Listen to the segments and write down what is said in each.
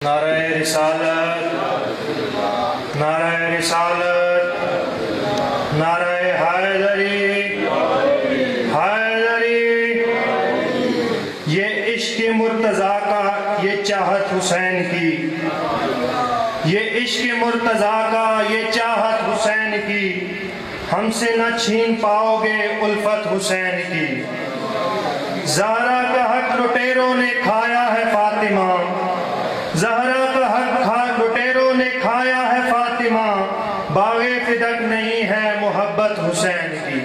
نعرہ رسالت، نعرہ رسالت، نعرہ حیدری، حیدری۔ یہ عشق مرتضیٰ کا، یہ چاہت حسین کی، یہ عشق مرتضیٰ کا، یہ چاہت حسین کی، ہم سے نہ چھین پاؤ گے الفت حسین کی۔ زہرا کا حق لٹیروں نے کھایا ہے فاطمہ، زہرا کا حق لٹیروں نے کھایا ہے فاطمہ، باغ فدق نہیں ہے محبت حسین کی۔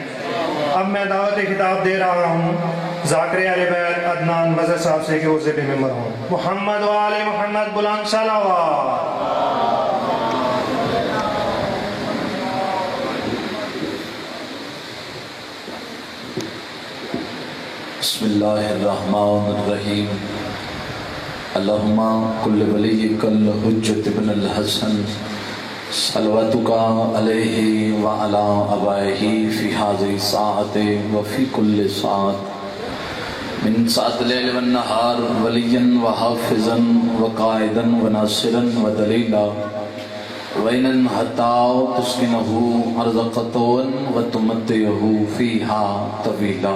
اب میں دعوت خطاب دے رہا ہوں ذاکر اہل بیت عدنان مظہر صاحب سے کہ وہ ذبح ممبر ہوں۔ محمد و آل محمد بلند صلوات۔ بسم اللہ الرحمن الرحیم۔ اللہم کل ولیک الحجۃ ابن الحسن صلواتک علیہ وعلی آبائہ فی ہذہ الساعۃ وفی کل ساعۃ من ساعۃ اللیل والنہار ولیا وحافظا وقائدا وناصرا ودلیلا وعینا حتی تسکنہ ارض وتمتعہ فیہا طویلا۔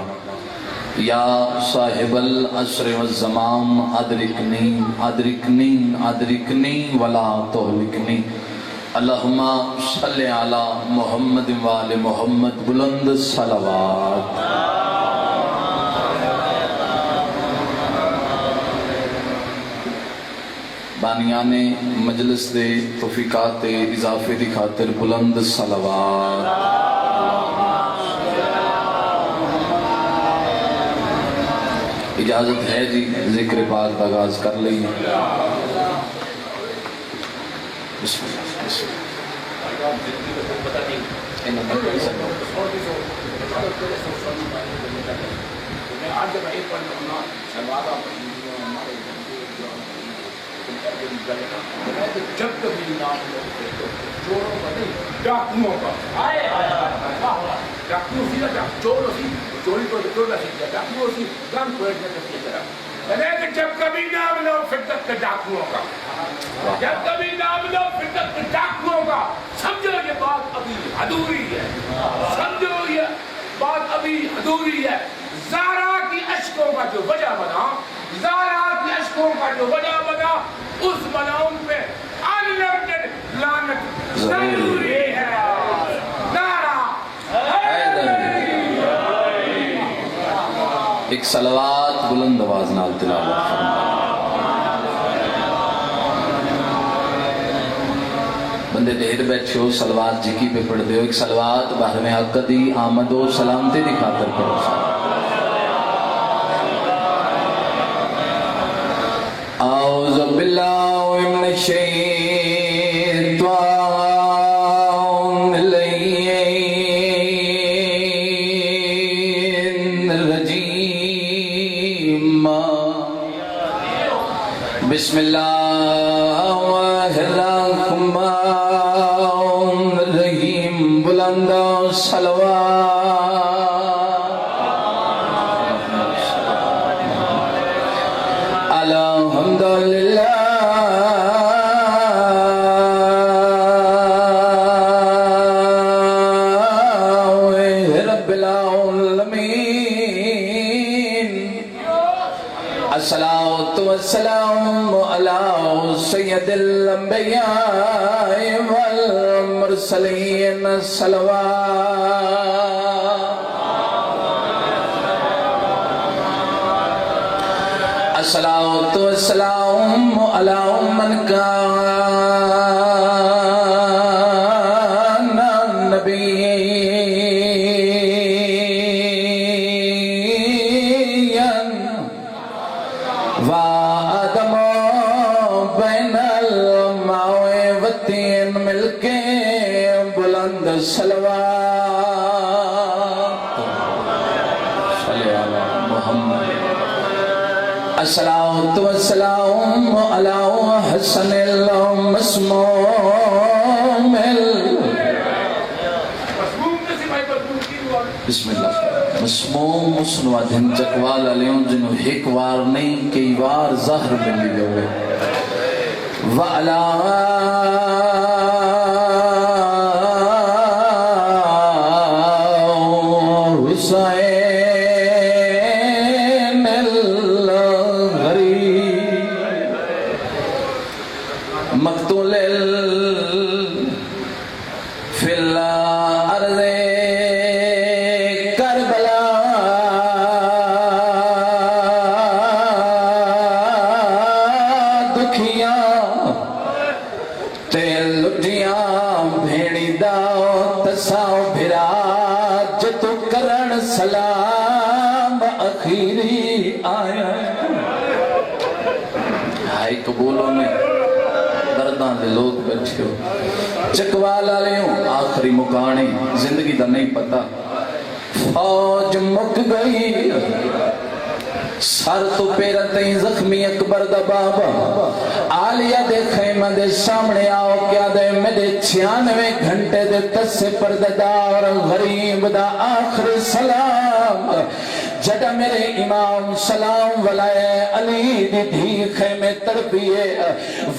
یا صاحب العصر والزمان ادرکنی ادرکنی ادرکنی ولا تہلکنی۔ اللہم صلی علی محمد وآل محمد بلند صلوات۔ بانیان مجلس دے توفیقات اضافے دی خاطر بلند صلوات۔ اجازت ہے جی ذکر پاک کا آغاز کر لیں۔ بسم اللہ بسم جب کبھی نام چوروں کا نہیں ڈاکوؤں کا ڈاکو سی نا چور سی چوری کو چور سی ڈاکو سی گن پھوڑنے کی طرح کہ جب کبھی نام لو فدق کے ڈاکوؤں کا، جب کبھی نام لو فدق کے ڈاکوؤں کا، سمجھو یہ بات ابھی ادھوری ہے، سمجھو یہ بات ابھی ادھوری ہے۔ زہرا کی اشکوں کا جو وجہ بنا، زہرا کی اشکوں کا جو وجہ بنا، اس ملعون پہ انلمیٹڈ لعنت ضروری ہے۔ نعرہ ایک صلوات بلند آواز نال تلاوت فرمائیں۔ بندے دیر بیٹھے ہو صلوات جکی پہ پڑھ دے ہو، ایک صلوات باہر میں حق دی آمد و سلامتی دی خاطر پڑھو۔ اعوذ باللہ من الشیطان الرجیم۔ بسم اللہ الرحمن الرحیم۔ بلند صلوات۔ الحمدللہ رب العالمین۔ الصلاۃ والسلام علی سید الانبیاء والمرسلین۔ صلوات۔ الصلاۃ والسلام علی من کان نبیًا وآدم بین الماء والطین۔ مل کے بلند صلوات۔ صلی علی محمد۔ الصلاۃ والسلام علی حسن المسموم۔ بسم اللہ۔ مسموم مسنو دھن چکوال علیوں جنہوں ایک وار نہیں کئی وار ظاہر ملی ہوئے۔ وعلى حسين الغريب مقتول في الأرض کربلا دکھیاں تے لٹیاں بھیڑی داؤ تساؤ بھرا جتو کرن سلام اخیری آیا ہائی قبولوں میں درداں دے لوگ بیٹھے ہو چکوالا لیوں آخری مکانے زندگی دا نہیں پتا فوج مک گئی سر تو پیرتیں زخمی اکبر دا بابا آلیہ دے خیمہ دے سامنے آؤ کیا دے میرے 96 گھنٹے دے تسے پرددار غریب دا آخر سلام جڑا میرے امام سلام ولائے علی دی دھی خیمے تربیے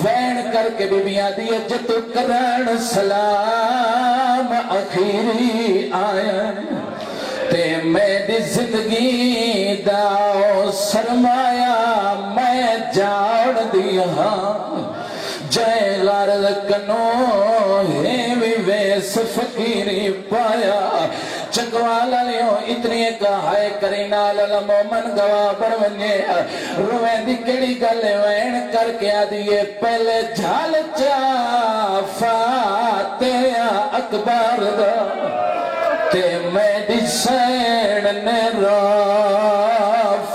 وین کر کے بیبیاں دیئے جتو کرن سلام اخیری آیا تے میں دی زندگی داؤ سرمایا میں جاڑ دیا جائے لارد کنو ہیوی ویس فقیری پایا چکوالا لیوں اتنی کہائے کرینا للمومن گواہ بڑھونے رویں دی کڑی گلے وین کر کے آدھیے پہلے جھال چا فاتحہ اکبر دا تے میں دی سین نے را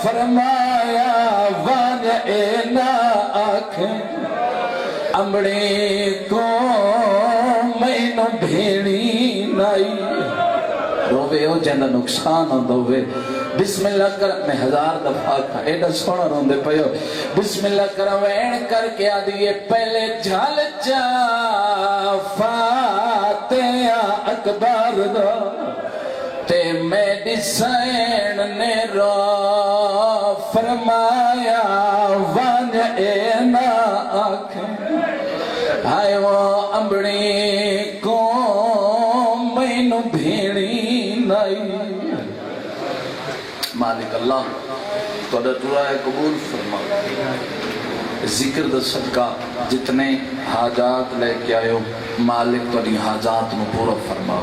فرمایا وان اینا آنکھیں امڑی کو میں نو بھیڑی نائی روے ہو جیندہ نقصان ہو دوے بسم اللہ کر میں 1000 دفعہ کھا ایڈا سونا روندے پہیو بسم اللہ کر وین کر کے آدھیے پہلے جھال چا فاتحہ اکبر دا تے میڈی سین نے رو فرمایا وان اینا آنکھیں آئے وہ امبڑی کو میں نو بھیڑی نائی مالک اللہ تو دعا قبول فرما ذکر دا صدقہ جتنے حاجات لے کے آئے ہو مالک تو حاجات نو پورا فرما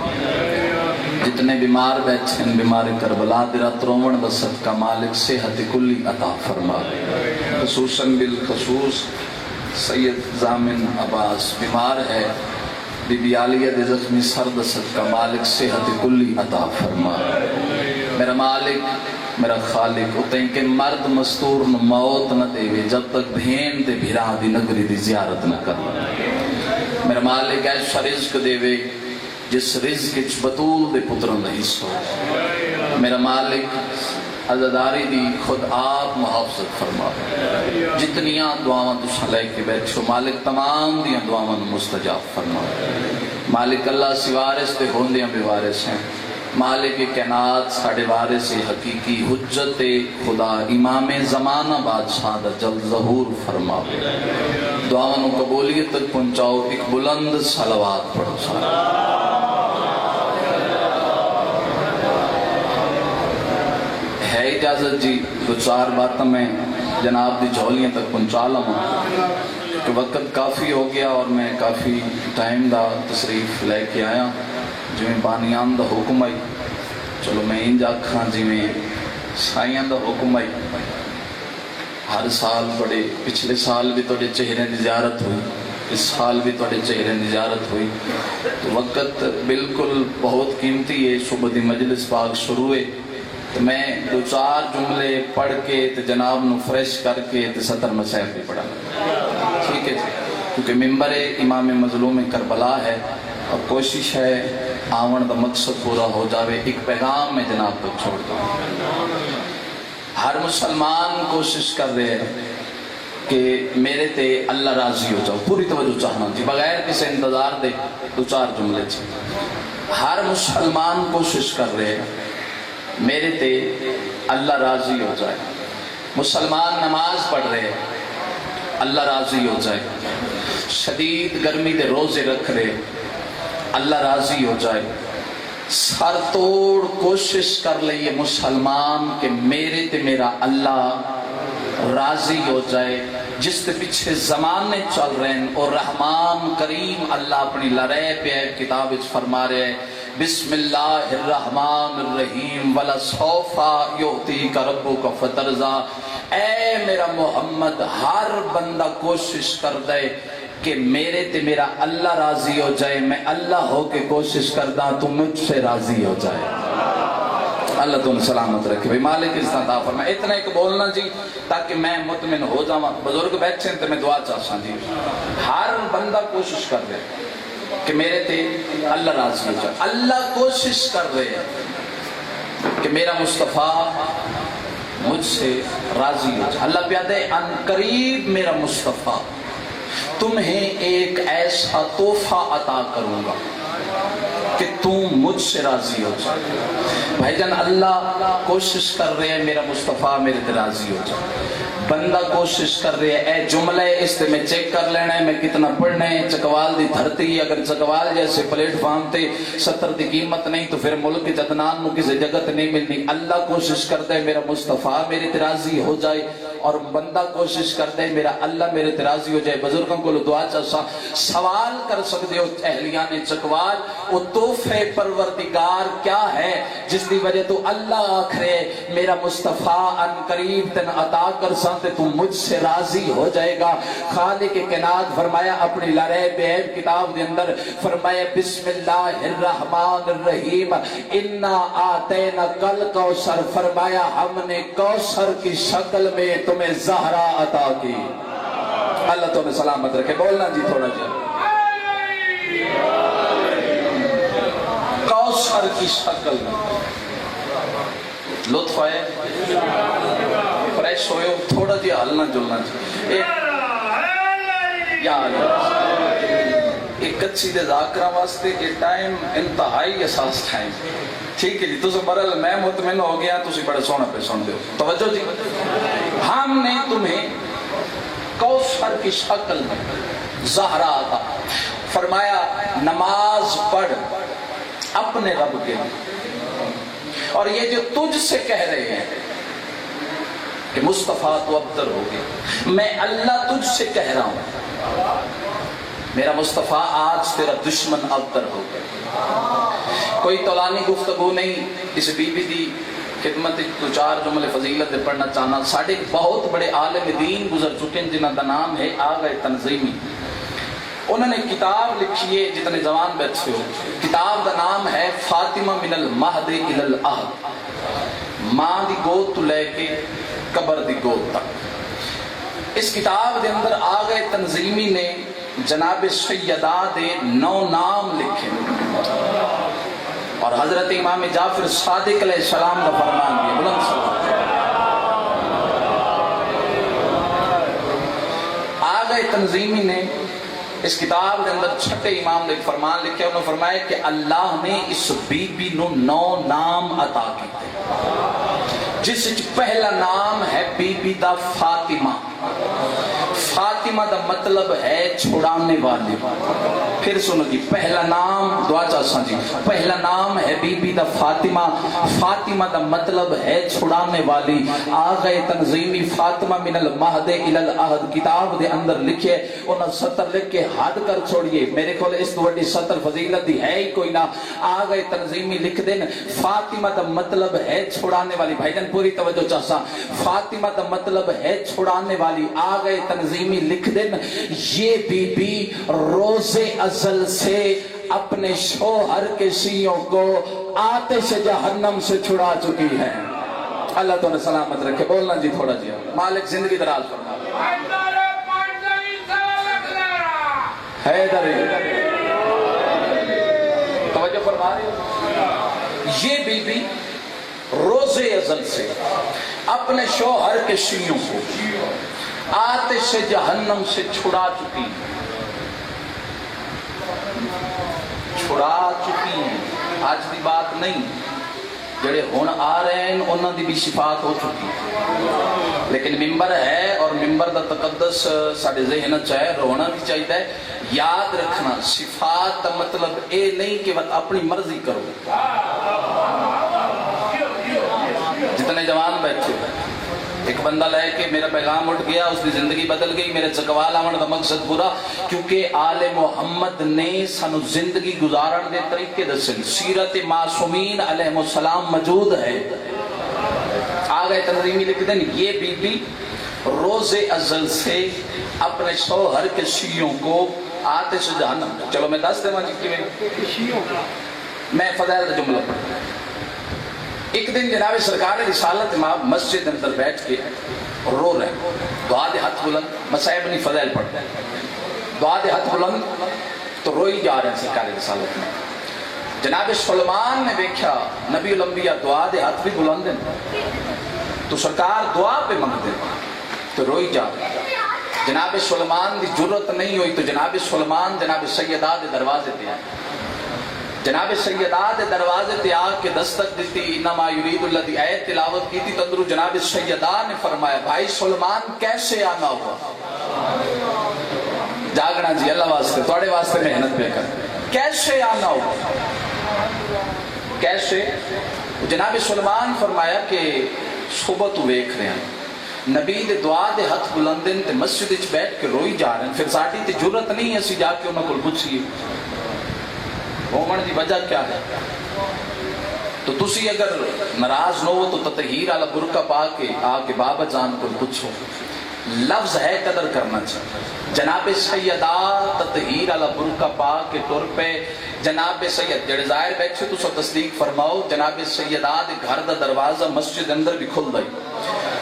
جتنے بیمار بیٹھے ہیں بیماری کربلا درہ ترومن دا صدقہ مالک صحت کلی عطا فرما خصوصاً بالخصوص سید زامن عباس بیمار ہے بی بی عالیہ دے زخمی سر دا صدقہ مالک صحت کلی عطا فرما میرا مالک میرا خالق اتیں کہ مرد مستور نو موت نہ دے وے جب تک بھین دے بھیرا دی نگری دی زیارت نہ کرنا میرا مالک ایسا رزق دے وے جس رزق اچ بطول دے پتروں دا حصہ میرا مالک عزداری دی خود آپ محافظت فرما جتنیاں دعاواں تو لے کے بیٹھو مالک تمام دیاں دعاواں مستجاب فرما مالک اللہ سوارث تے ہوندیاں بے وارث ہیں مالک کائنات ساڑھے وارث حقیقی حجت خدا امام زمانہ بادشاہ دا جلد ظہور فرما دعاواں قبولیت تک پہنچاؤ ایک بلند صلوات پڑھو ہے اجازت جی دو چار باتیں میں جناب دی جھولیاں تک پہنچا لوں کہ وقت کافی ہو گیا اور میں کافی ٹائم دا تصریف لے کے آیا جو میں بانیان دا حکم آئی چلو میں انجا کھاں جی میں سائیاں دا حکم آئی ہر سال بڑے پچھلے سال بھی توڑے چہرے دی زیارت ہوئی اس سال بھی توڑے چہرے دی زیارت ہوئی تو وقت بالکل بہت قیمتی ہے صبح دی مجلس پاک شروع ہے تو میں دو چار جملے پڑھ کے تو جناب نو فریش کر کے تو سطر مسائب بھی پڑھا ٹھیک ہے کیونکہ ممبر امام مظلوم کربلا ہے اور کوشش ہے آون دا مقصد پورا ہو جاوے ایک پیغام میں جناب کو چھوڑ دوں ہر مسلمان کوشش کر رہے ہیں کہ میرے تے اللہ راضی ہو جاؤ پوری توجہ چاہنا جی بغیر کسی انتظار دے دو چار جملے جی ہر مسلمان کوشش کر رہے ہیں میرے تے اللہ راضی ہو جائے مسلمان نماز پڑھ رہے ہیں اللہ راضی ہو جائے شدید گرمی دے روزے رکھ رہے، اللہ راضی ہو جائے، سر توڑ کوشش کر لئیے مسلمان کہ میرے تے میرا اللہ راضی ہو جائے، جس تے پیچھے زمانے چل رہے ہیں، اور رحمان کریم اللہ اپنی لڑے پہ کتاب وچ فرما رہے ہیں بسم اللہ الرحمن الرحیم وَلَسَوْفَ يُؤْتِيكَ رَبُّكَ فَتَرْضَىٰ۔ اے میرا محمد، ہر بندہ کوشش کر دے کہ میرے تے میرا اللہ راضی ہو جائے، میں اللہ ہو کے کوشش کردا تو مجھ سے راضی ہو جائے۔ اللہ تم سلامت رکھے بھئی، مالک اس عطا فرمائے۔ اتنا ایک بولنا جی تاکہ میں مطمئن ہو جاؤں۔ بزرگ بیٹھے ہیں تو میں دعا چاہتا جی، ہر بندہ کوشش کر دے کہ میرے تے اللہ راضی ہو جائے۔ اللہ کوشش کر رہے ہیں کہ میرا مصطفیٰ مجھ سے راضی ہو جائے۔ اللہ پیادے ان قریب میرا مصطفیٰ تمہیں ایک ایسا تحفہ عطا کروں گا کہ تم مجھ سے راضی ہو جائے۔ بھائی جان، اللہ کوشش کر رہے ہیں میرا مصطفیٰ میرے تے راضی ہو جائے۔ بندہ کوشش کر رہے ہیں، اے جملے اس تے میں چیک کر لینا ہے میں کتنا پڑھنا ہے۔ چکوال دی دھرتی، اگر چکوال جیسے پلیٹ فارم تے 70 دی قیمت نہیں تو پھر ملک جدنان نو کسی جگت نہیں ملنی۔ اللہ کوشش کرتا ہے میرا مصطفیٰ میرے تے راضی ہو جائے، اور بندہ کوشش کرتا ہے میرا اللہ میرے تے راضی ہو جائے۔ بزرگوں کو دعا چاہتا سوال کر سکتے ہو اہلیان چکوال، وہ تحفے پروردگار کیا ہے جس دی وجہ تو اللہ آکھرے میرا مصطفیٰ ان قریب تن عطا کر سانتے تو مجھ سے راضی ہو جائے گا۔ خالق کائنات فرمایا اپنی لارے بیب کتاب دے اندر فرمایا بسم اللہ الرحمن الرحیم انا آتینا کل کوثر، فرمایا ہم نے کوثر کی شکل میں تمہیں زہرا عطا کی۔ اللہ تمہیں سلامت رکھے، بولنا جی تھوڑا جا۔ کوثر کی شکل میں لطف آئے، فریش ہوئے، تھوڑا جی ہلنا جلنا جی۔ یا ایک کچھی دے ذاکرہ واسطے یہ ٹائم انتہائی اساس ٹائم، ٹھیک ہے جی؟ تو سے برل میں مطمئن ہو گیا، تو سے بڑے سونا پہ سن دے توجہ جی۔ ہم نے تمہیں کوثر کی شکل میں زہرا عطا فرمایا، نماز پڑھ اپنے رب کے لیے، اور یہ جو تجھ سے کہہ رہے ہیں کہ مصطفیٰ تو ابتر ہو گیا، میں اللہ تجھ سے کہہ رہا ہوں میرا مصطفیٰ آج تیرا دشمن ابتر ہو گیا۔ کوئی طولانی گفتگو نہیں، اس بی بی دی خدمت تو چار جملے فضیلت پڑھنا چاہنا۔ ساڑھے بہت بڑے عالم دین گزر چکے ہیں جنہاں دا نام ہے آغا تنظیمی، انہوں نے کتاب لکھی ہے، جتنے جوان بیٹھے ہو، کتاب دا نام ہے فاطمہ من المہد الی العہد، ماں دی گود تو لے کے قبر دی گود تک۔ اس کتاب دے اندر آغا تنظیمی نے جناب سیدہ دے 9 نام لکھے، اور حضرت امام جعفر صادق علیہ السلام کا فرمان دیا، بلند سلام۔ آغا تنظیمی نے اس کتاب کے اندر چھٹے امام نے فرمان لکھے، انہوں نے فرمایا کہ اللہ نے اس بی بی نو 9 نام عطا کیتے، جس پہلا نام ہے بی بی دا فاطمہ۔ فاطمہ دا مطلب ہے چھڑانے والی۔ پھر سنو جی، پہلا نام دعا چاہتا جی، پہلا نام ہے بی بی دا فاطمہ۔ فاطمہ دا مطلب ہے چھڑانے والی۔ آغا تنظیمی فاطمہ من المہد الی العہد کتاب دے اندر لکھے، انہوں سطر لکھ کے حد کر چھوڑیے، میرے کھولے اس دوڑی سطر فضیلت دی ہے ہی کوئی نہ۔ آغا تنظیمی لکھ دیں فاطمہ دا مطلب ہے چھڑانے والی۔ بھائی جان پوری توجہ چاہتا، فاطمہ دا مطلب ہے چھڑانے والی۔ آغا تنظیمی لکھ دیں یہ بی بی روز ازل سے اپنے شوہر کے سیوں کو آتش جہنم سے چھڑا چکی ہے۔ اللہ تو نے سلامت رکھے، بولنا جی تھوڑا جی۔ مالک زندگی دراز فرما، حیدری توجہ فرما رہے ہو۔ یہ بی بی روز ازل سے اپنے شوہر کے سیوں کو آتش جہنم سے چھڑا چکی ہیں، آج دی بات نہیں، جڑے ہون آ رہے ہیں انہوں دی بھی صفات ہو چکی ہے، لیکن ممبر ہے اور ممبر دا تقدس ساڑے ذہن چاہے رونا بھی چاہیے ہے۔ یاد رکھنا صفات دا مطلب اے نہیں کہ وقت اپنی مرضی کرو۔ جتنے جوان بیٹھے ایک بندہ لے کے میرا پیغام اٹھ گیا، اس کی زندگی بدل گئی، میرے چکوال آمن کا مقصد پورا، کیونکہ آل محمد نے سانو زندگی گزارن دے طریقے دسن، سیرت معصومین علیہ السلام موجود ہے۔ آگئے تنظیمی لکھ دیں یہ بی بی روز ازل سے اپنے شوہر کے شیعوں کو آتش جہنم، چلو میں دس دے میں فضائل دا جملہ پڑھتا۔ ایک دن جناب سرکار رسالت امام مسجد اندر بیٹھ کے رو رہے ہیں، دعا دے ہاتھ بلند، مسائب نہیں فضائل پڑھتے ہیں، دعا دے ہاتھ بلند تو روئی جا رہے ہیں سرکار رسالت میں۔ جناب سلمان نے دیکھا نبی الانبیاء دعا دے ہاتھ بھی بلند ہیں تو سرکار دعا پہ منگتے تو روئی جا رہے ہیں۔ جناب سلمان دی جرت نہیں ہوئی تو جناب سلمان جناب سیدہ دے دروازے پہ آئے، جناب سیدہ دے دروازے تے آ کے دستک دیتی، انما یرید اللہ دی آیت تلاوت کی تھی، تندرو جناب سیدہ نے فرمایا بھائی سلمان کیسے آنا ہوا؟ جاگنا جی اللہ واسطے توڑے واسطے محنت پہ کر، کیسے آنا ہوا؟ کیسے؟ جناب سلمان فرمایا کہ صبح تو ویکھ رہے ہیں نبی دے دعا دے ہاتھ بلندن تے مسجد وچ بیٹھ کے روئی جا رہے ہیں، پھر ساڈی تے جرت نہیں اسی جا کے انہاں کول پوچھیے رومن دی وجہ کیا ہے؟ تو تسی اگر ناراض نہ ہو تو تطہیر والا برقع پا کے آ کے بابا جان کو پوچھو، لفظ ہے قدر کرنا چاہیے۔ جناب سیدہ تطہیر والا برقع پا کے ٹر پہ، جناب سید جڑے ظاہر بیٹھے تو سو تصدیق فرماؤ، جناب سیدہ دے گھر دا دروازہ مسجد اندر بھی کھل گئی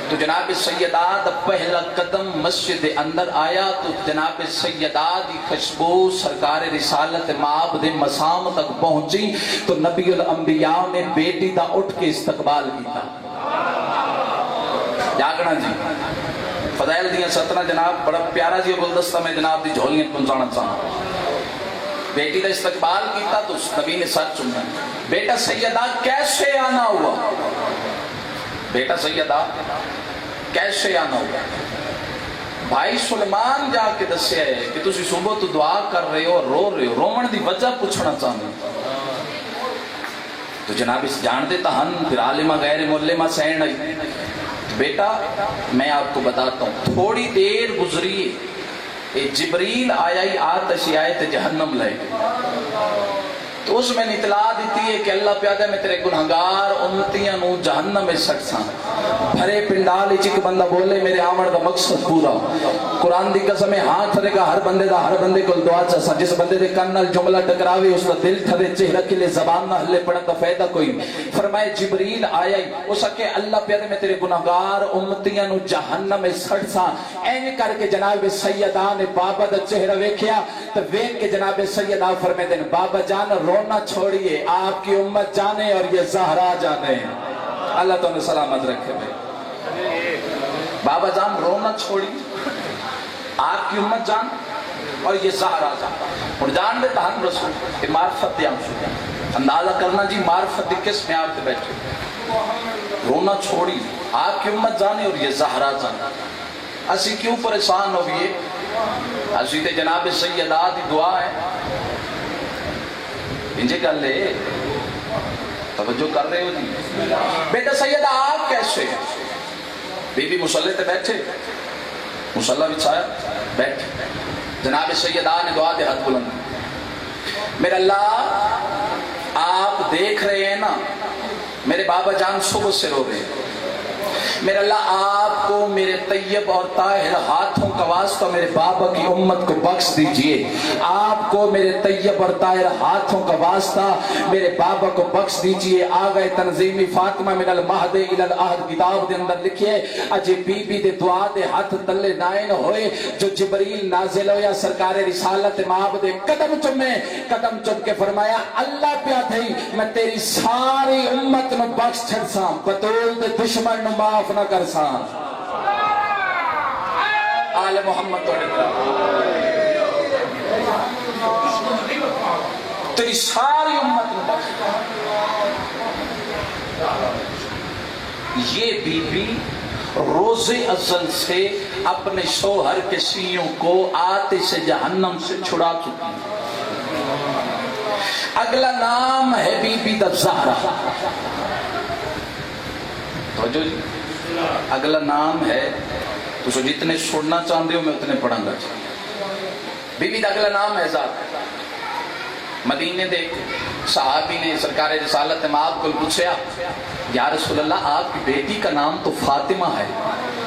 تو جناب سیدہ دا پہلا قدم مسجد اندر آیا تو جناب سیدہ دی خوشبو سرکار رسالت مآب دے مسام تک پہنچی تو نبی الانبیاء نے بیٹی دا اٹھ کے استقبال کیتا۔ جاگنا جی فضائل دیاں 17 جناب بڑا پیارا جی گلدستہ میں جناب دی جھولیاں پہنچانا چاہوں۔ بیٹی دا استقبال کیتا تو نبی نے سر چوما، بیٹا سیدہ کیسے آنا ہوا؟ بیٹا سیدہ کیسے آنا ہوا؟ بھائی سلمان جا کے دسیا ہے کہ تسی صبح تو دعا کر رہے ہو رو رہے ہو، رومن دی وجہ پوچھنا چاہوں تو جناب اس جان دیتا ہن پھر عالمہ غیر معلمہ سین آئی۔ بیٹا میں آپ کو بتاتا ہوں، تھوڑی دیر گزری جبریل آیا ہی آتش آیت جہنم لے تو اس میں اطلاع دیتی ہے کہ اللہ پیادہ میں تیرے گنہگار امتیاں نو جہنم میں سکساں بھرے پنڈال چک بندہ بولے میرے آمر دا مقصد پورا۔ قرآن دی قسم ہاں تھرے گا ہر بندے کو دعا چاہسا، جس بندے دے کنال جملہ ٹکراوے اس کا دل تھرے چہرہ کے لئے زبان نہ ہلے پڑھن دا فائدہ کوئی۔ فرمائے جبریل آیا ہی اس کہ اللہ پیادہ میں تیرے گنہگار امتیاں نو جہنم میں سکساں، این کر کے جناب سیدہ نے بابا دا چہرہ ویکھیا تو ویکھ کے جناب سیدہ فرمائے دیں بابا جان رونا چھوڑیے، آپ کی امت جانے اور یہ زہرا جانے۔ اللہ تو انہیں سلامت رکھے بھائی۔ بابا جان رونا چھوڑی، آپ کی امت جان اور یہ زہرا جان۔ اور جان دے تہن رسول یہ معرفت دیاں شکر اندازہ کرنا جی معرفت دی کس میں آپ تے بیٹھے۔ رونا چھوڑی، آپ کی امت جانے اور یہ زہرا جان۔ اسی کیوں پریشان ہوئیے؟ اسی تے جناب سیدہ دی دعا ہے انجھے کر لے توجہ کر رہے ہو جی۔ بیٹا سیدہ آپ کیسے؟ بی بی مسلح تے بیٹھے، مسلح بچھایا بیٹھے، جناب سیدہ نے دعا دے ہاتھ بلند، میرے اللہ آپ دیکھ رہے ہیں نا میرے بابا جان صبح سے رو رہے ہیں، میرے اللہ آپ کو میرے طیب اور طاہر ہاتھوں کا واسطہ میرے بابا کی امت کو بخش دیجئے، آپ کو میرے طیب اور طاہر ہاتھوں کا واسطہ میرے بابا کو بخش دیجئے۔ آگئے تنظیمی فاطمہ من المہد الى العہد کتاب دے اندر لکھے اجے بی بی دے دعا دے ہاتھ تلے نائن ہوئے جو جبریل نازل ہویا سرکار رسالت مآب دے قدم چم کے فرمایا اللہ پیا تھی میں تیری ساری امت نو بخش چھڑساں بطول دے دشمن نو معاف نہ کرساں۔ آل محمد تیری ساری امت نو بخش یہ بی بی روز ازل سے اپنے شوہر کے سیوں کو آتش جہنم سے چھڑا چکی. اگلا نام ہے بی بی دا زہرا. توجہ جی، اگلا نام ہے تو سو جتنے سننا چاہتے ہو میں اتنے پڑھوں گا. بی بی دا اگلا نام ہے زہرا. مدینے دے صحابی نے سرکار رسالت مآب کو پوچھا یا رسول اللہ آپ کی بیٹی کا نام تو فاطمہ ہے،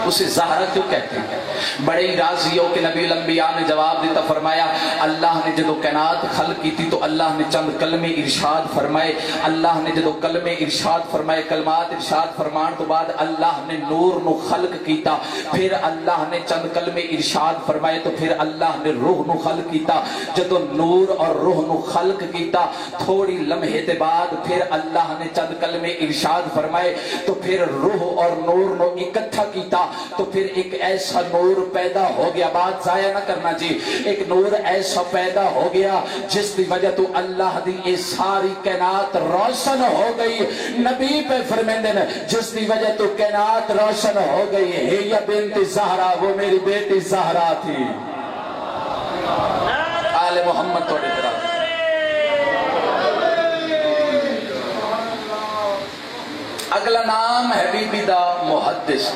اسے زہرا کیوں کہتے ہیں؟ بڑے ہی راضی ہو کہ نبی الانبیاء نے جواب دیتا، فرمایا اللہ نے جدو کائنات خلق کی تھی تو اللہ نے چند کلمے ارشاد فرمائے. اللہ نے جدو کلمے ارشاد فرمائے، کلمات ارشاد فرمان تو بعد اللہ نے نور نو خلق کیتا. پھر اللہ نے چند کلمے ارشاد فرمائے تو پھر اللہ نے روح نو خلق کیتا. جدو نور اور روح نو خلق کیتا تھوڑی لمحے دے بعد پھر اللہ نے چند کلمے ارشاد فرمائے تو پھر روح اور نور نو اکٹھا کیتا تو پھر ایک ایسا نور پیدا ہو گیا. بات ضائع نہ کرنا جی. ایک نور ایسا پیدا ہو گیا جس کی وجہ تو اللہ دی یہ ساری کائنات روشن ہو گئی. نبی پہ فرمیندے نے جس کی وجہ تو کائنات روشن ہو گئی ہے یا بنت زہرا، وہ میری بیٹی زہرا تھی. آل محمد توڑے طرح. اگلا نام ہے بی بی دا محدث.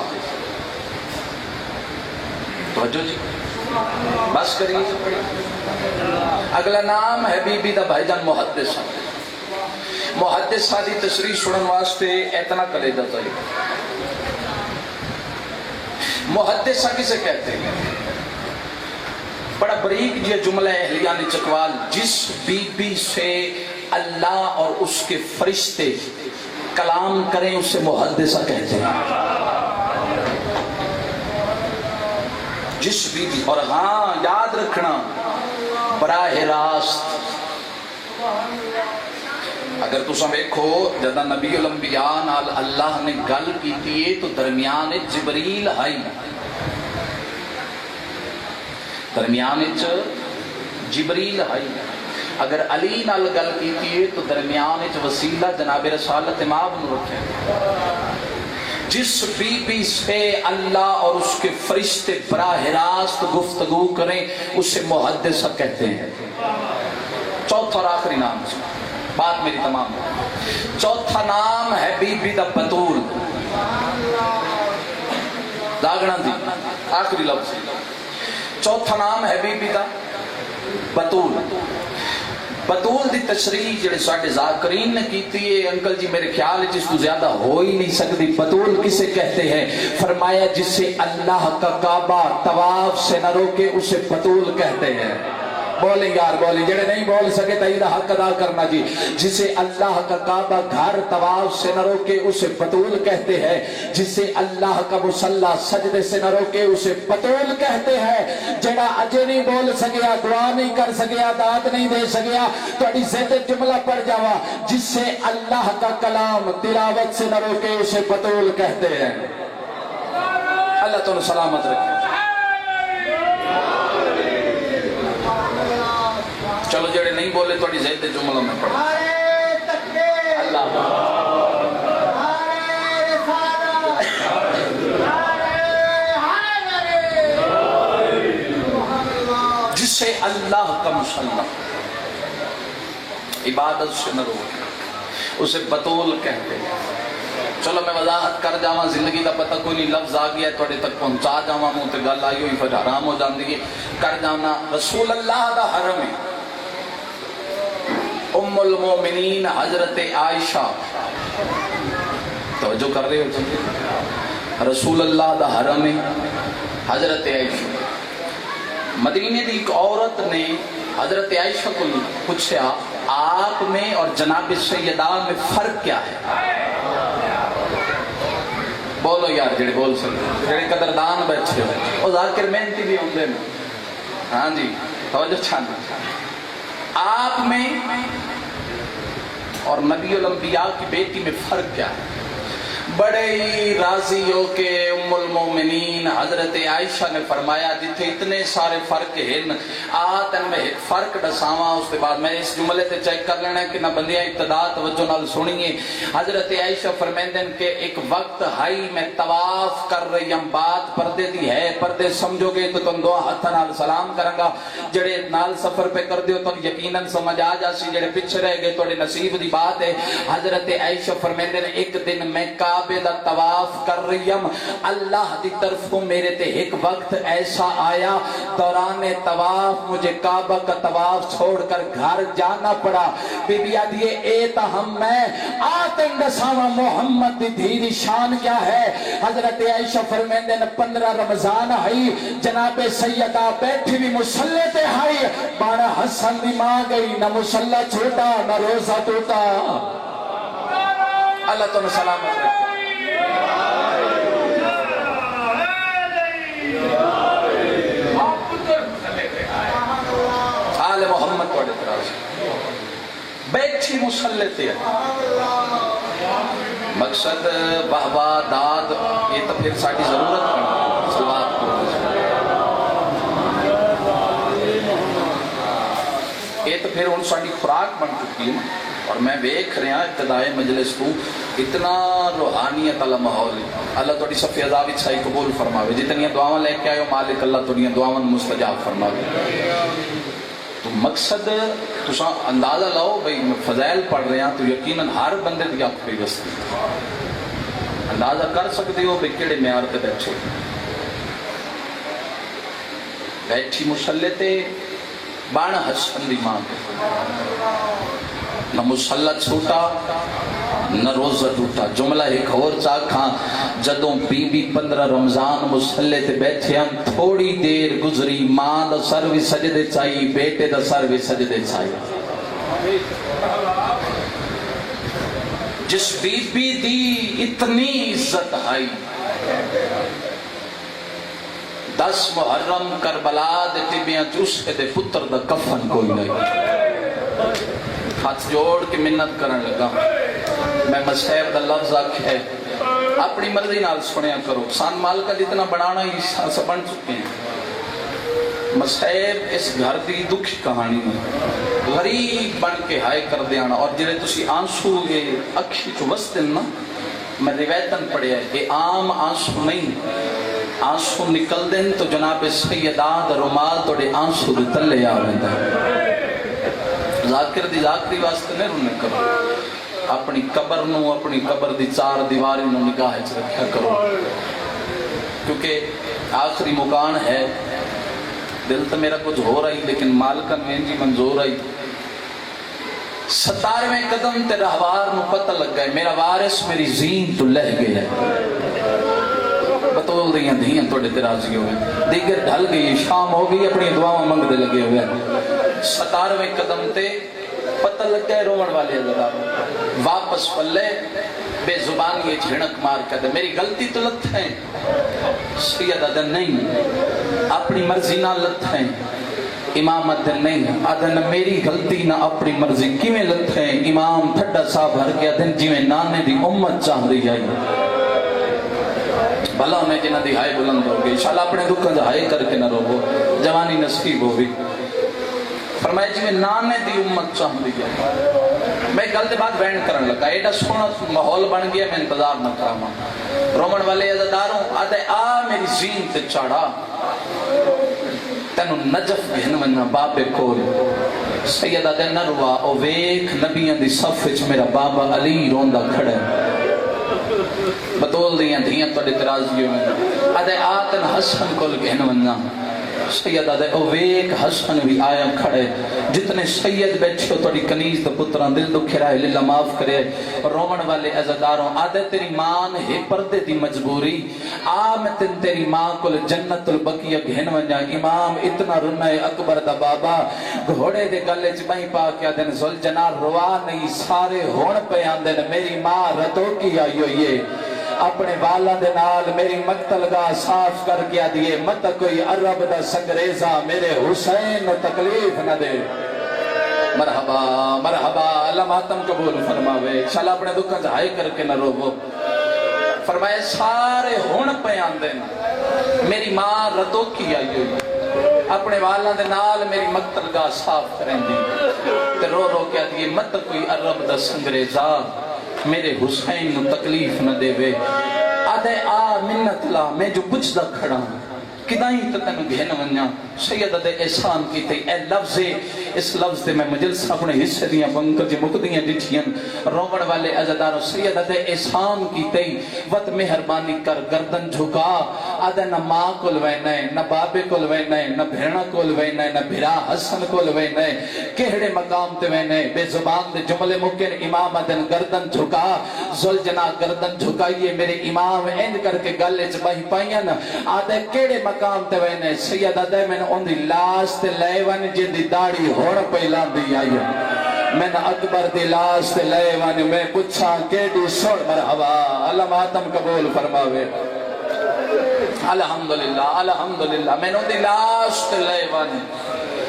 توجہ جی، بس کریے. اگلا نام ہے بی بی دا بھائی جان محدث. محدث دی تشریح سنن واسطے اتنا کلیدہ چاہیے. محدث کسے کہتے ہیں؟ بڑا بریک جی جملہ اہلیہ نے چکوال، جس بی بی سے اللہ اور اس کے فرشتے کلام کریں اسے محدثہ کہتے ہیں. جس بی بی، اور ہاں یاد رکھنا براہ راست اگر تو سمیکھو جدہ نبی الانبیاء نال اللہ نے گل کیتی ہے تو درمیان جبریل آئی. درمیان جبریل آئی. اگر علی نال گل کیتی ہے تو درمیان وسیلہ جناب رسالت مآب نو رکھے. جس بی بی سے اللہ اور اس کے فرشتے براہ راست گفتگو کریں اسے محدثہ کہتے ہیں. چوتھا اور آخری نام، بات میری تمام ہے. چوتھا نام ہے بی بی دا بطول. داغنا دی آخری لفظ. چوتھا نام ہے بی بی دا بطول. بطول دی تشریح جڑے ساڈے ذاکرین نے کیتی ہے انکل جی میرے خیال ہے جس کو زیادہ ہو ہی نہیں سکتی. بطول کسے کہتے ہیں؟ فرمایا جسے اللہ کا کعبہ طواف سے نہ روکے اسے بطول کہتے ہیں. بولیں یار بولیں، جڑے نہیں بول سکے تائید حق ادا کرنا جی. جسے اللہ کا کعبہ گھر طواف سے نہ روکے اسے بطول کہتے ہیں. جسے اللہ کا مصلی سجدے سے نہ روکے اسے بطول کہتے ہیں. جڑا اجے نہیں بول سکیا، دعا نہیں کر سکیا، داد نہیں دے سکیا، تو اڈی زید جملہ پڑھ جاوا، جسے اللہ کا کلام تلاوت سے نہ روکے اسے بطول کہتے ہیں. اللہ تعالیٰ سلامت رکھے. چلو جڑے نہیں بولے تو زید جملہ میں پڑھا. اللہ جسے اللہ کا مصلی عبادت سے نہ روکے اسے بطول کہتے ہیں. چلو میں وضاحت کر جاواں، زندگی دا پتہ کوئی نہیں، لفظ آ گیا تھوڑے تک پہنچا جاواں، منہ تے گل آئی ہوئی پھر حرام ہو جاندی ہے. کر جانا رسول اللہ دا حرم ہے. ام المومنین حضرت عائشہ، توجہ کر رہے ہو؟ رسول اللہ دا حرم ہے حضرت عائشہ. مدینے دی ایک عورت نے حضرت عائشہ کو پوچھا آپ میں اور جناب سیدہ میں فرق کیا ہے؟ بولو یار جڑے بول سکتے، جڑے قدردان بیٹھے ہو وہ ذاکر محنتی بھی ہوندے ہیں. ہاں جی توجہ چھانا. آپ میں اور نبی الانبیاء کی بیٹی میں فرق کیا ہے؟ بڑے ہی راضی ہو کہ ام المومنین حضرت عائشہ نے فرمایا جتھے اتنے سارے فرق ہیں آتن میں ایک ایک فرق دساواں اس کے بعد میں اس جملے تے چیک کر لینا کہ نہ بندیاں ابتدا توجہ نال سنیے. حضرت عائشہ فرمیندن کہ ایک وقت ہائی میں طواف کر رہی ہم, بات پردے دی ہے, پردے سمجھو گے تو تم دو ہاتھ نال سلام کروں گا, جڑے نال سفر پہ کر دیو تو یقیناً سمجھ آ جاسی, جڑے پیچھے رہ گئے تھوڑے نصیب دی بات ہے. حضرت عائشہ فرمیندن ایک دن میں کعبے دا طواف کر رہی ہم, اللہ دی طرفوں میرے تے ایک وقت ایسا آیا دوران طواف مجھے کعبہ کا طواف چھوڑ کر گھر جانا پڑا. بی بی آدھیے اے تا ہم میں آتن دساوا محمد دی دھی شان کیا ہے. حضرت عائشہ فرمیندے نے 15 رمضان ہائی, جناب سیدہ بیٹھی بھی مسلح تے ہائی, بانا حسن دی ماں گئی, نہ مسلح چھوٹا نہ روزہ ٹوٹا. اللہ تو نے سلامت رکھے. آل محمد کو اعتراض بیٹھی مسلح تے مقصد واہ داد, یہ تو پھر ساری ضرورت بنتی سلوات کو, یہ تو پھر ان ساری خوراک بن چکی ہے. اور میں دیکھ رہا ابتدائے مجلس کو اتنا روحانیت والا ماحول ہے. اللہ تھوڑی صفی عذاب صحیح قبول فرماوے, جتنی دعاواں لے کے آئے ہو مالک اللہ تھوڑی دعاواں مستجاب فرماوے. تو مقصد تساں اندازہ لاؤ بھئی میں فضائل پڑھ رہے ہیں تو یقیناً ہر بندے دی آپ پہ وستی اندازہ کر سکتے ہو بھئی کیڑے معیار تے بیٹھے. بیٹھی مسلح تے بان حسن دی ماں, نہ مسلح چھوٹا نہ روزہ ٹوٹا. جملہ ایک اور چاکھاں, جدوں بی بی 15 رمضان مسلح تے بیٹھے ہم, تھوڑی دیر گزری ماں دا سر بھی سجدے چاہیے, بیٹے دا سر بھی سجدے چاہیے. جس بی بی دی اتنی عزت آئی, 10 محرم کربلا دے ٹبیاں چوس کے دے پتر دا کفن کوئی نہیں. ہاتھ جوڑ کے منت کرن لگا, میں مصحف دا لفظ آکھے اپنی مرضی نال سنیا کرو, سان مال کا جتنا بنانا ہی سب بن چکے ہیں. مصحف اس گھر دی دکھ کہانی ہے, غریب بن کے ہائے کر دیانا. اور جنہیں تسی آنسو یہ اکھی چو وستن نا, میں روایتاً پڑھیا ہے, یہ عام آنسو نہیں, آنسو نکل دیں تو جناب سیدہ دا رومال توڑے آنسو دے تلے آویندا ہے. ذاکر دی ذاکری واسطے نہیں رونے کرو, اپنی قبر نو اپنی قبر دی 4 دیواری نو نگاہ چ رکھیا کرو, کیونکہ آخری مکان ہے. دل تو میرا کچھ ہو رہی لیکن مالکن میں جی منظور آئی. 17ویں قدم تے رہوار نو پتہ لگ گئے میرا وارث میری زین تو لہ گیا ہے. بطول دیاں دھیاں توڑے ترازی ہوئے, دیگر ڈھل گئی, شام ہو گئی, اپنی دعاوں منگ دے لگے ہوئے. 17ویں قدم تے پتہ لگ گئے رومن والے ذرا واپس پلے بے زبانی جھڑک مار کر دے, میری غلطی تو لت ہے سید ادن نہیں, اپنی مرضی نہ لت ہے امام ادن نہیں, ادن میری غلطی نہ اپنی مرضی کیویں لت ہے امام تھڈا صاحب ہر کے ادن جویں نانے دی امت چاہ دی جائی. بھلا میں جنہ دی ہائے بلند ہو گئی, انشاءاللہ اپنے دکھاں دا ہائے کر کے نہ رو, جوانی نصیب ہو گئی. فرمایا جی میں نانے دی امت چاہ دی جائے. میں گل دے بعد وینڈ کرن لگا, ایڈا سونا ماحول بن گیا, میں انتظار نہ کراں. رومن والے عزاداروں آدھے آ میری زین تے چاڑا, تینو نجف گھن وننا بابے کول. سیدہ دے نہ روا, او ویکھ نبیاں دی صف وچ میرا بابا علی روندا کھڑا ہے. بطول دیاں دھیاں توڑے ترازی ہوئے, آدھے آتن حسن کول گھن وننا. سید آدھے او ویک حسن بھی آیا کھڑے, جتنے سید بیٹھے ہو توڑی کنیز تو پتران دل دکھ رہا ہے, للہ معاف کرے. اور رومن والے عزاداروں آدھے تیری ماں ہے پردے دی مجبوری, میں تیری ماں کو جنت البقیہ گھن ونجا. امام اتنا رنا ہے اکبر دا بابا, گھوڑے دے گلے چ بہی پا کے آدھے زل جنار روا نہیں, سارے ہون پہ آندے میری ماں ردو کی آئی ہوئی ہے. اپنے والا دے نال میری مقتل گاہ صاف کر کے دیئے, مت کوئی عرب دا سنگریزہ میرے حسین نو تکلیف نہ دے. مرحبا مرحبا, اللہ ماتم قبول فرماوے. انشاءاللہ اپنے دکھاں جہائی کر کے نہ رو. فرمائے سارے ہون پہ آندے میری ماں ردو کی آئی ہوئی. اپنے والا دے نال میری مقتل گاہ صاف کریں دی تے رو رو کیا دیئے مت کوئی عرب دا سنگریزا میرے حسین نو تکلیف نہ دے وے آدھے آ منت لا میں جو بچ دا کھڑا کدائیں تو تنو گھن ونیا سید دے احسان کی تے اے لفظ اس لفظ دے میں مجلس اپنے حصے دیاں بنکر جی مقدیاں ڈٹھیاں رومن والے عزدارو سید دے احسان کی تے وط مہربانی کر گردن جھکا آدھے نہ ماں کول وینے نہ بابے کول وینے نہ بھیڑا کول وینے نہ بھرا حسن کول وینے کہڑے مقام تے وینے بے زبان دے جملے مکن امام آدھن گردن جھکا زلجنا گردن جھکائیے میرے امام اند کر کے گلے چباہی پائیاں آدھے کہڑے مقام تے وینے سید آدھے میں نے ان دی لاس تے لے ون جن دی داڑی ہوڑ پہلان دی آئی میں نے اکبر دی لاس تے لے ون میں پچھا کیڑی سوڑ مرحبا اللہ ماتم قبول فرماوے الحمدللہ الحمدللہ میں نے ان دی لاس تے لے ون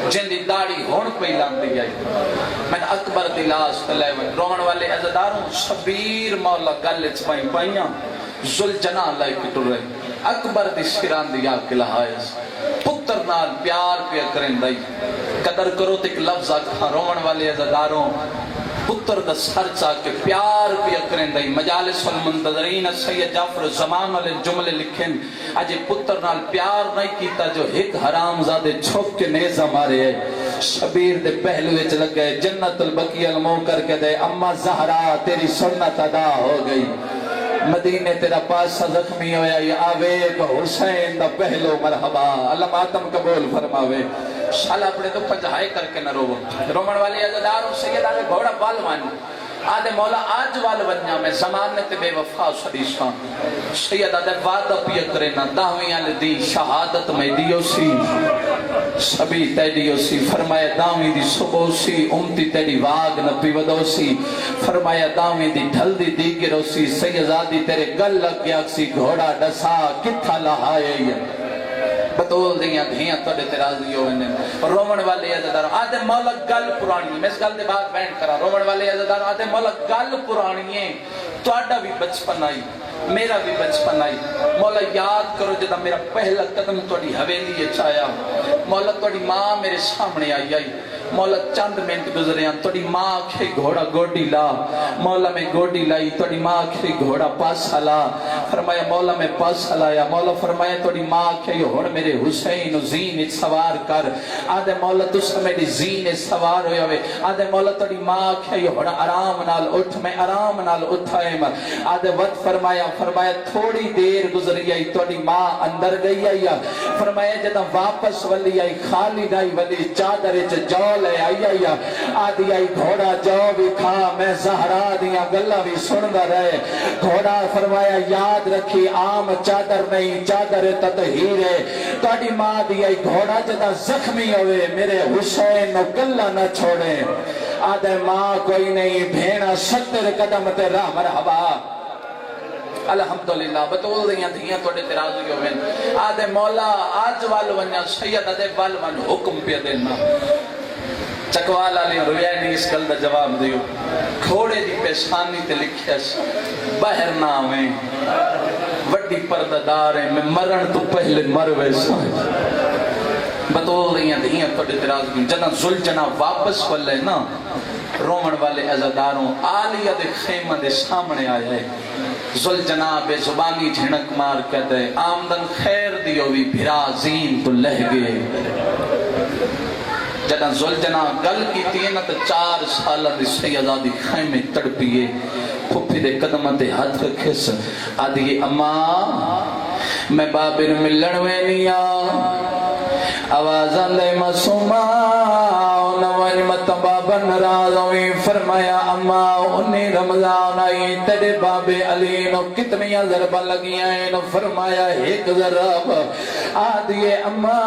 جن دی داڑی ہوڑ پہلان دی آئی میں نے اکبر دی لاس تے لے ون رومن والے عزداروں شبیر مولا گلے چپائیں پائیاں زل جنان لائے کٹو رہے اکبر دی سران دی آکے لہائز پتر نال پیار پیا کریں دائی قدر کرو تک لفظ آکھا رومن والے عزداروں پتر دا سر چاکے پیار پیا کریں دائی مجالس المنتظرین سید جعفر زمان والے جملے لکھیں آجے پتر نال پیار نہیں کیتا جو ایک حرام زادے چھوک کے نیزہ مارے ہے شبیر دے پہلوے چلک گئے جنت البقی المو کر کے دے اما زہرا تیری سنت ادا ہو گئی مدینے تیرا پاسا زخمی ہویا یا آویگ حسین دا پہلو مرحبا اللہ ماتم قبول فرماوے شالا اپنے تو پجہائے کر کے نہ رو رومن والی عزداروں سید آگے گھوڑا بالوانی آدھے مولا آج والونیا میں زمانت بے وفا صدیشان سید آدھے وعدہ پیا کرنا داویاں لدی شہادت میں دیو سی سبی تیڈیو سی فرمایا داوی دی صبح سی امتی تیڈی واگ نپی ودو سی فرمایا داوی دی ڈھل دی دیگرو سی سیزادی تیرے گل لگ گیا سی گھوڑا ڈسا کتھا لہائے بطول دیاں دھیاں توڑے ترازی ہوئے رومن والے عزداروں آدھے مولا گل پرانی میں اس گل دے بعد بینڈ کرا رومن والے عزداروں آدھے مولا گل پرانی ہے تو آڈا بھی بچپن آئی میرا بھی بچپن آئی مولا یاد کرو جدا میرا پہلا قدم توڑی حویلی چایا مولا توڑی ماں میرے سامنے آئی مولا چند منٹ گزریاں توڑی ماں کھے گھوڑا گوڑی لا مولا میں گوڑی لائی توڑی ماں کھے گھوڑا پاسا لا فرمایا مولا میں پاسا لایا مولا فرمایا توڑی ماں کھے ہون میرے حسین زین سوار کر آدھے مولا تس میری زین سوار ہوئے ہوئے آدھے مولا توڑی ماں کھے ہون آرام نال اٹھ میں آرام نال اٹھائے آدھے وقت فرمایا تھوڑی دیر گزری آئی توڑی ماں اندر گئی آئی فرمایا جدا واپس ولی آئی خالی دائی ولی چادر جو لے آئی آدھی آئی گھوڑا جو بھی کھا میں زہرا دیا گلہ بھی سندا رہے گھوڑا فرمایا یاد رکھی عام چادر نہیں چادر تطہیر ہے توڑی ماں دی آئی گھوڑا جدا زخمی ہوئے میرے حسین نو گلہ نہ چھوڑے آدھے ماں کوئی نہیں بھینا 70 قدم تے راہ مرحبا الحمدللہ بطول دیاں دھیاں توڑے ترازی ہوئے آدھے مولا آج والو ونیا سید آدھے والو ون حکم پہ دینا چکوالا لیں رویہ نہیں اس گل دا جواب دیو کھوڑے دی پیشانی تے لکھیا باہر نہ آویں وڈی پردہ ہیں میں مرن تو پہلے مر ویسا بطول دیاں دھیاں توڑے ترازی جنا زلجنا واپس والے نا رومن والے عزداروں آلیہ دے خیمہ دے سامنے آئے زل جناب زبانی جھنک مار کہتے ہیں آمدن خیر دیو بھی بھرا زین تو لہ گئے جنا زل جناب گل کی تینہ تو 4 سالہ دی سیدادی خیمے تڑپیے پھپی دے قدمت ہاتھ رکھے سے آدھی اماں میں بابر ملن وینیا آوازان لے مسومہ نوانی متبابن نرازوی فرمایا اما انہی رمضان آئی تیرے باب علی نو کتنی ضربہ لگی آئیں نو فرمایا ایک ضرب آدھیے اما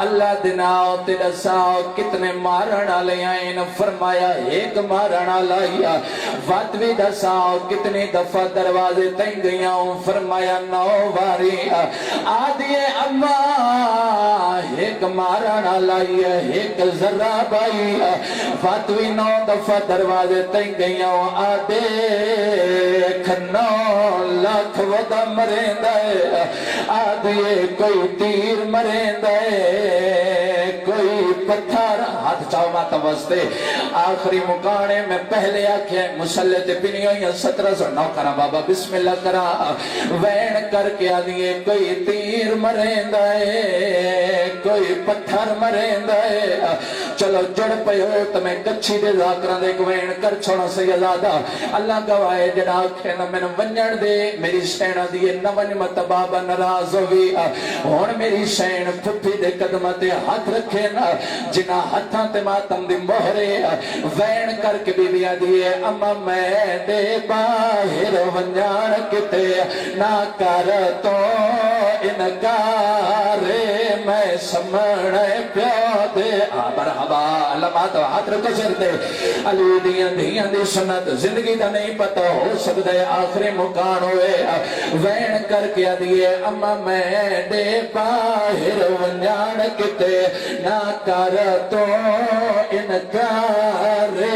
اللہ دناؤ تیرا ساؤ کتنے مارنا لے آئیں نو فرمایا ایک مارنا لائیا واتوی دساؤ کتنی دفعہ دروازے تنگ گیا ہوں فرمایا 9 باری آدھی آدھیے اما ایک مارنا لائی ہے ایک ذرہ بائی ہے فاتوی 9 دفعہ دروازے تین گئیاں آدھے کھنو لاکھ ودا مرین دے آدھیے کوئی تیر مرین دے کوئی پتھر ہاتھ چاو ماتا وستے آخری مکانے میں پہلے آکھیں مسلح تے پنی ہوئی 1709 کرا بابا بسم اللہ کرا وین کر کے آدھیے کوئی تیر مرین دے کوئی پتھر مرین دے چلو جڑ پہ ہو تمہیں کچھی دے ذاکران دے کوین کر چھوڑا سیدادہ اللہ گوائے جڑا آکھیں نہ میں ونجن دے میری شینہ دیئے نون مت بابا نراز ہوئی ہون میری شین پھپی دے قدمت ہاتھ رکھے نا جنا ہاتھاں تے ماتم دی مہرے وین کر کے بی بی دیئے اما میں دے باہر ونجان کتے نہ کر تو انکارے میں سمڑے پیو دے مرحبا علمات ہاتھ رکھو سر دے علی دیاں دی سنت زندگی دا نہیں پتا ہو سکتا ہے آخری مکان ہوئے وین کر کے دیئے اما میں دے باہر ونجان کتے نہ کر تو انکارے